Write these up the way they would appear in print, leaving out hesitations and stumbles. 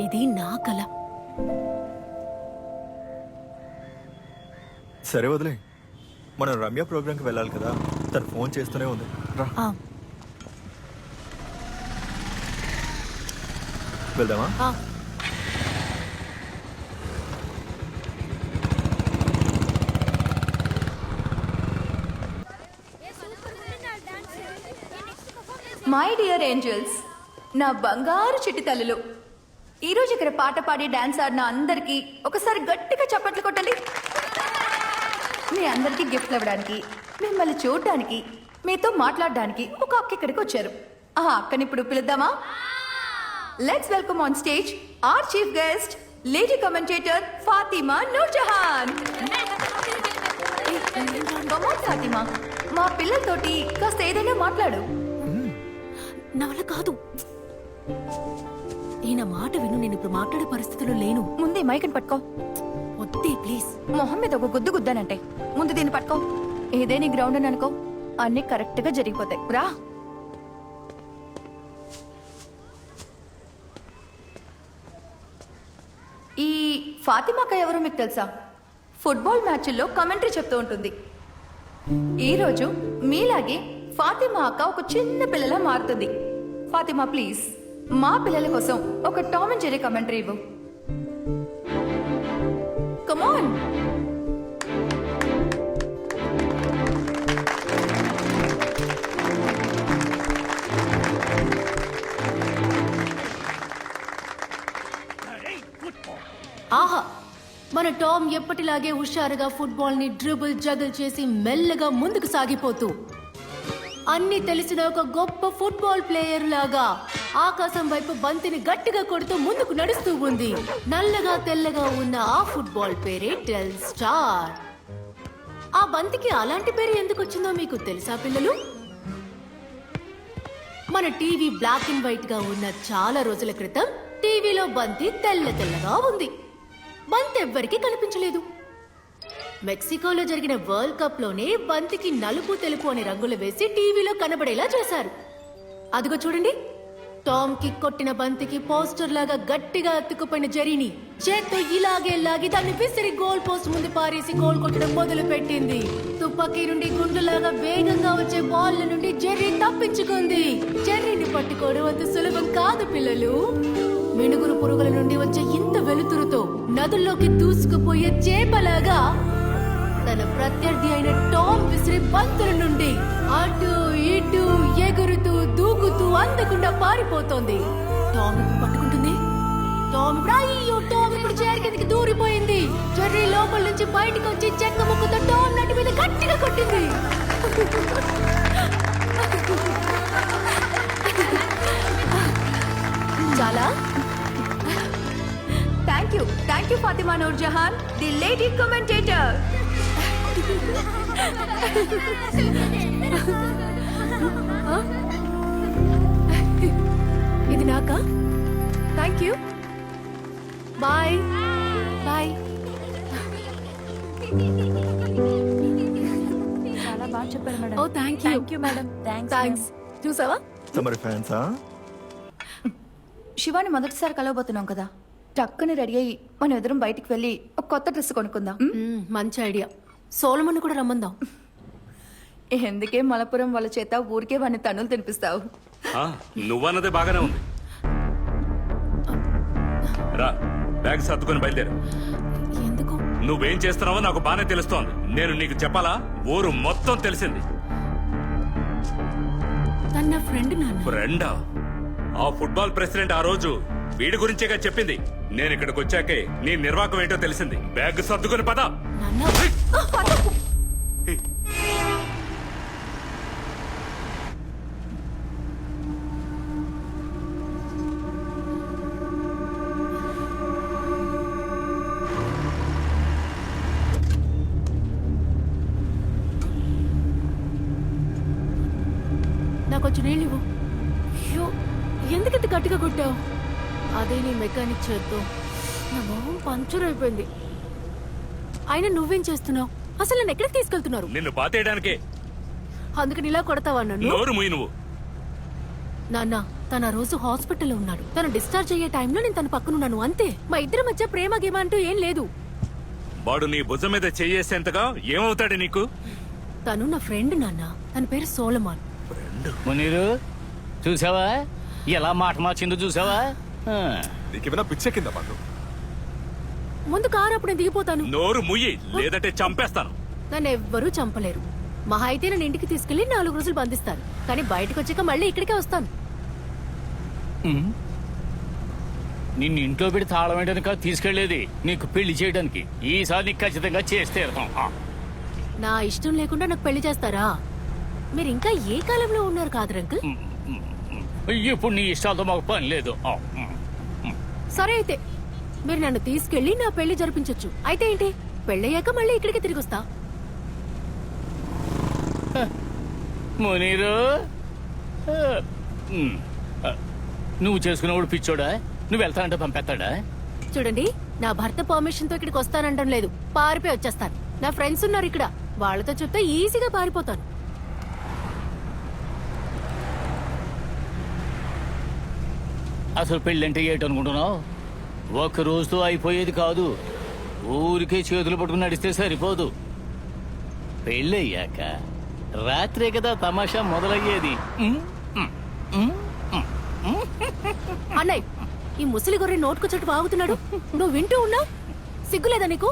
ఇది నా కల. సరే వదిలే, మనం రమ్య ప్రోగ్రాంకి వెళ్ళాలి కదా, తను ఫోన్ చేస్తూనే ఉంది. రా వెళ్దామా? మై డియర్ ఏంజల్స్, నా బంగారు చిట్టి తల్లులు, ఈరోజు ఇక్కడ పాట పాడి డాన్స్ ఆడిన అందరికీ ఒకసారి గట్టిగా చప్పట్లు కొట్టండి. మీ అందరికీ గిఫ్ట్లు ఇవ్వడానికి, మిమ్మల్ని చూడడానికి, మీతో మాట్లాడడానికి ఒక అక్క ఇక్కడికి వచ్చారు. ఆ అక్కని ఇప్పుడు పిలుద్దామా? Let's welcome on stage our chief guest lady commentator Fatima Noorjahan. Fatima, మా పిల్లలతోటి కాస్త ఏదైనా మాట్లాడు. నా వల్ల కాదు. ఈయన మాట విను, నేను ఇప్పుడు మాట్లాడే పరిస్థితిలో లేను. ముందే మైకని పట్టుకో. వద్దే ప్లీజ్. మొహం మీద ఒక గుద్దు గుద్దానంటే ముందు దీన్ని పట్టుకో. ఏదైనా గ్రౌండ్ అని అనుకో, అన్ని కరెక్ట్ గా జరిగిపోతాయి. రా. ఈ ఫాతిమాక ఎవరో మీకు తెలుసా? ఫుట్బాల్ మ్యాచ్ల్లో కమెంటరీ చెప్తూ ఉంటుంది. ఈరోజు మీలాగే ఫాతిమా అక్క ఒక చిన్న పిల్లలా మారుతుంది. ఫాతిమా ప్లీజ్, మా పిల్లల కోసం ఒక టామ్ అండ్ జెర్రీ కమెంటరీ ఇవ్వు. Come on. ఆహా, మన టామ్ ఎప్పటిలాగే హుషారుగా ఫుట్బాల్ ని డ్రిబుల్ జగల్ చేసి మెల్లగా ముందుకు సాగిపోతూ అన్ని తెలిసిన ఒక గొప్ప ఫుట్బాల్ ప్లేయర్ లాగా ఆకాశం వైపు బంతిని గట్టిగా కొడుతూ ముందుకు నడుస్తూ ఉంది. నల్లగా తెల్లగా ఉన్న ఆ ఫుట్బాల్ పేరే టెల్ స్టార్. ఆ బంతికి అలాంటి పేరు ఎందుకు వచ్చిందో మీకు తెలుసా పిల్లలు? మన టీవీ బ్లాక్ అండ్ వైట్ గా ఉన్న చాలా రోజుల క్రితం టీవీలో బంతి తెల్ల తెల్లగా ఉంది. బంతి ఎవ్వరికీ కనిపించలేదు. మెక్సికోలో జరిగిన వరల్డ్ కప్ లోనే బంతికి నలుపు తెలుపు అనే రంగులు వేసి టీవీలో కనబడేలా చేశారు. అదిగో చూడండి, టామ్ కి కొట్టిన బంతికి పోస్టర్ లాగా గట్టిగా అతుక్కుపోయిన జెర్రీని చేత్తో ఇలాగే లాగి దాన్ని విసిరి గోల్ పోస్ట్ ముందు పారేసి గోల్ కొట్టడం మొదలు పెట్టింది. తుపాకీ నుండి గుండులాగా వేగంగా వచ్చే బాల్ నుండి జెర్రీ తప్పించుకుంది. జెర్రీని పట్టుకోవడం అంత సులభం కాదు పిల్లలు. మినుగురు పురుగుల నుండి వచ్చే ఇంత వెలుతురుతో నదుల్లోకి దూసుకుపోయే చేపలాగా తన ప్రత్యర్థి అయిన టామ్ విసిరి బంతుల నుండి అటు ఇటు ఎగురుతూ దూకుతూ అందకుండా పారిపోతోంది. టామ్ ఇప్పుడు పట్టుకుంటుంది. టామ్ ఇప్పుడు చైర్ కిందకి దూరిపోయింది. జెర్రీ లోపల నుంచి బయటకు వచ్చి చెక్క ముక్కతో టామ్ నటి మీద గట్టిగా కొట్టింది. చాలా thank you Fatima Noorjahan, the lady commentator. ఇది నాకా? Thank you. Bye bye. చాలా బాగా చెప్పారు మేడం. ఓ థ్యాంక్ యూ మేడం. థ్యాంక్స్. చూసావా? తమరి ఫ్యాన్సా? శివాని మొదటిసారి కలవబోతున్నాం కదా, టక్కుని రెడీ అయ్యి మనం ఎదురు బయటికి వెళ్ళి ఒక కొత్త డ్రెస్ కొనుక్కుందాం. మంచి ఐడియా. సోలమన్ కూడా రమ్మందాం. ఎందుకే మలపురం వాళ్ళ చేత ఊరికే వాడిని తన్నులు తినిపిస్తావు? నువ్వన్నదే బాగానే ఉంది. రా, బ్యాగ్ సర్దుకొని బయలుదేరు. ఎందుకు? నువ్వేం చేస్తున్నావో నాకు బానే తెలుస్తోంది. నేను నీకు చెప్పాలా? ఊరు మొత్తం తెలిసింది. తన ఫ్రెండ్. ఫ్రెండా? ఆ ఫుట్బాల్ ప్రెసిడెంట్ ఆ రోజు వీడి గురించేగా చెప్పింది. నేను ఇక్కడికి వచ్చాకే నీ నిర్వాకం ఏంటో తెలిసింది. బ్యాగ్ సర్దుకొని పద. నాకొచ్చి నీళ్ళు ఇవ్వు. ఎందుకంత గట్టిగా కొట్టావు? అదే నీ మెకానిక్ చేద్దాం. నా మొహం పంచర్ అయిపోయింది. అయినా నువ్వేం చేస్తున్నావు? అసలు నన్ను ఎక్కడికి తీసుకెళ్తున్నారు? నిన్ను బాతేయడానికే. అందుకని ఇలా కొడతావా నన్ను? నోరు మూయి నువ్వు. నాన్న, తన రోజు హాస్పిటల్లో ఉన్నాడు. తను డిశ్చార్జ్ అయ్యే టైంలో నేను తన పక్కనున్నాను అంతే. మా ఇద్దరి మధ్య ప్రేమ గేమ అంటూ ఏం లేదు. వాడు నీ భుజం మీద చెయ్యేసేంతగా ఏమవుతాడు నీకు? తను నా ఫ్రెండ్ నాన్న. తన పేరు సోలమాన్. మునీరు చూసావా ఎలా మాట మార్చిందో చూసావా? ఆ. నీకేమైనా పిచ్చే కింద పాటు. ముందు కారు అప్పుడు నేను దిగిపోతాను. నోరు ముయ్యి, లేదంటే చంపేస్తాను. నన్ను ఎవ్వరూ చంపలేరు. మహా అయితే నన్ను ఇంటికి తీసుకెళ్లి 4 రోజులు బంధిస్తారు. కానీ బయటకు వచ్చాక మళ్ళీ ఇక్కడికే వస్తాను. నిన్ను ఇంట్లో పెట్టి తాళం వేయడానికి కాదు తీసుకెళ్లేది, నీకు పెళ్లి చేయడానికి. ఈసారి నీకు ఖచ్చితంగా చేస్తే నా ఇష్టం లేకుండా నాకు పెళ్లి చేస్తారా? మీరు ఇంకా ఏ కాలంలో ఉన్నారు కాదు అంకుల్. ఇప్పుడు నీ ఇష్టాలతో మాకు పని లేదు. సరే అయితే మీరు నన్ను తీసుకెళ్లి నా పెళ్లి జరిపించొచ్చు. అయితే ఏంటి, పెళ్ళయ్యాక మళ్ళీ ఇక్కడికి తిరిగి వస్తా. మునీరు నువ్వు చేసుకున్నవాడు పిచ్చోడా? నువ్వు వెళ్తానంటే పంపేస్తాడా? చూడండి, నా భర్త పర్మిషన్ తో ఇక్కడికి వస్తానంటం లేదు. పారిపోయి వచ్చేస్తాను. నా ఫ్రెండ్స్ ఉన్నారు ఇక్కడ, వాళ్ళతో చెప్తే ఈజీగా పారిపోతాను. అసలు పెళ్ళంటే ఏంటనుకుంటున్నావు? ఒక్క రోజుతో అయిపోయేది కాదు. ఊరికే చేతులు పట్టుకుని నడిస్తే సరిపోదు. పెళ్ళయ్యాక రాత్రే కదా తమాషా మొదలయ్యేది. అన్నయ్య, ఈ ముసలి గొర్రె నోటుకొచ్చట్టు బాగుతున్నాడు. నువ్వు వింటూ ఉన్నావు. సిగ్గులేదా నీకు?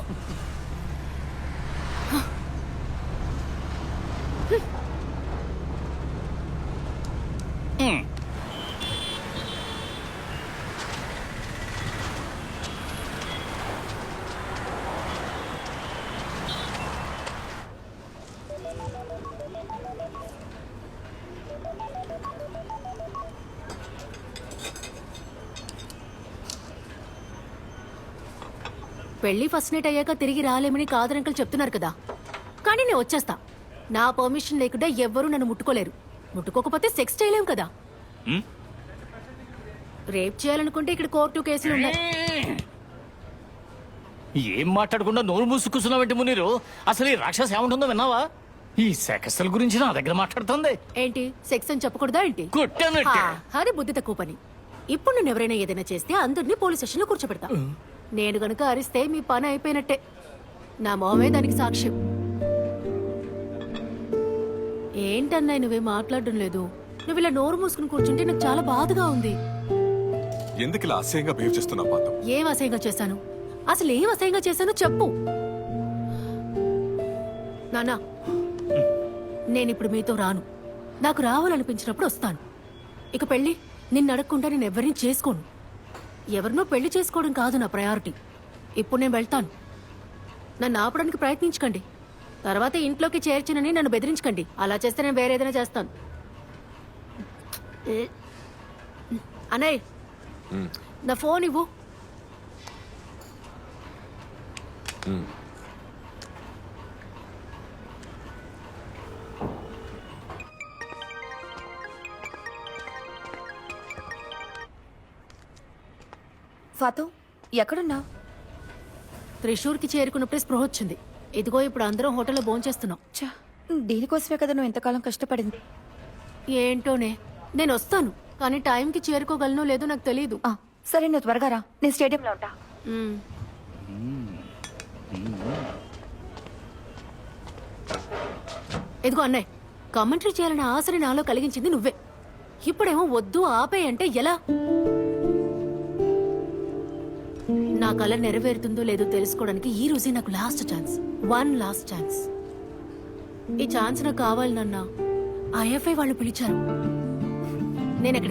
పెళ్లి ఫస్ట్ నైట్ అయ్యాక తిరిగి రాలేమని కాదరంకలు చెప్తున్నారు కదా. కానీ నేను వచ్చేస్తా. నా పర్మిషన్ లేకుండా ఎవ్వరూ నన్ను ముట్టుకోలేరు. ముట్టుకోకపోతే సెక్స్ చేయలేం కదా. రేప్ చేయాలనుకుంటే ఇక్కడ కోర్టు కేసులు ఉన్నాయి. ఏం మాట్లాడకుండా నోరు మూసి కూర్చున్నావంటే మునీరు, అసలు ఈ రాక్షస ఏముంటుందో విన్నావా? ఈ సెకస్ల గురించి నా దగ్గర మాట్లాడుతుంది. ఏంటి, సెక్స్ అని చెప్పకూడదా ఏంటి? కొట్టానంటే అది బుద్ధి తక్కువ పని. ఇప్పుడు నేను ఎవరైనా ఏదైనా చేస్తే అందరినీ పోలీస్ స్టేషన్ లో కూర్చోబెడతా. నేను గనుక అరిస్తే మీ పని అయిపోయినట్టే. నా మొహమే దానికి సాక్ష్యం. ఏంటన్నా నువ్వేం మాట్లాడడం లేదు? నువ్వు ఇలా నోరు మూసుకుని కూర్చుంటే నాకు చాలా బాధగా ఉంది. ఎందుకు ఇలా అసహ్యంగా బిహేవ్ చేస్తున్నావు పాత? ఏం అసహ్యంగా చేశాను? అసలు ఏం అసహ్యంగా చేశానో చెప్పు నానా. నేనిప్పుడు మీతో రాను. నాకు రావాలనిపించినప్పుడు వస్తాను. ఇక పెళ్లి నిన్ను అడగకుండా నేను ఎవరిని చేసుకోను. ఎవరినో పెళ్లి చేసుకోవడం కాదు నా ప్రయారిటీ. ఇప్పుడు నేను వెళ్తాను. నన్ను ఆపడానికి ప్రయత్నించకండి. తర్వాత ఇంట్లోకి చేర్చినని నన్ను బెదిరించకండి. అలా చేస్తే నేను వేరే ఏదైనా చేస్తాను. అన్నయ్య, నా ఫోన్ ఇవ్వు. ఫాతు, ఎక్కడున్నావు? త్రిశూర్కి చేరుకున్నప్పుడే స్పృహ వచ్చింది. ఇదిగో ఇప్పుడు అందరం హోటల్లో భోంచేస్తున్నాం. దీనికోసమే కదా నువ్వు ఎంతకాలం కష్టపడింది. ఏంటోనే, నేను వస్తాను. కానీ టైంకి చేరుకోగలను లేదో నాకు తెలీదు. సరే, నువ్వు త్వరగా రా. నేను స్టేడియంలో ఉంటా. ఇదిగో అన్నయ్య, కామెంటరీ చేయాలన్న ఆశని నాలో కలిగించింది నువ్వే. ఇప్పుడేమో వద్దు ఆపే అంటే ఎలా? నా కళ నెరవేరుతుందో లేదో తెలుసుకోవడానికి ఈ రోజే నాకు లాస్ట్ ఛాన్స్. 1 last chance. ఈ ఛాన్స్ నాకు కావాలి నాన్న. IFI వాళ్ళు పిలిచారు. నేను అక్కడికి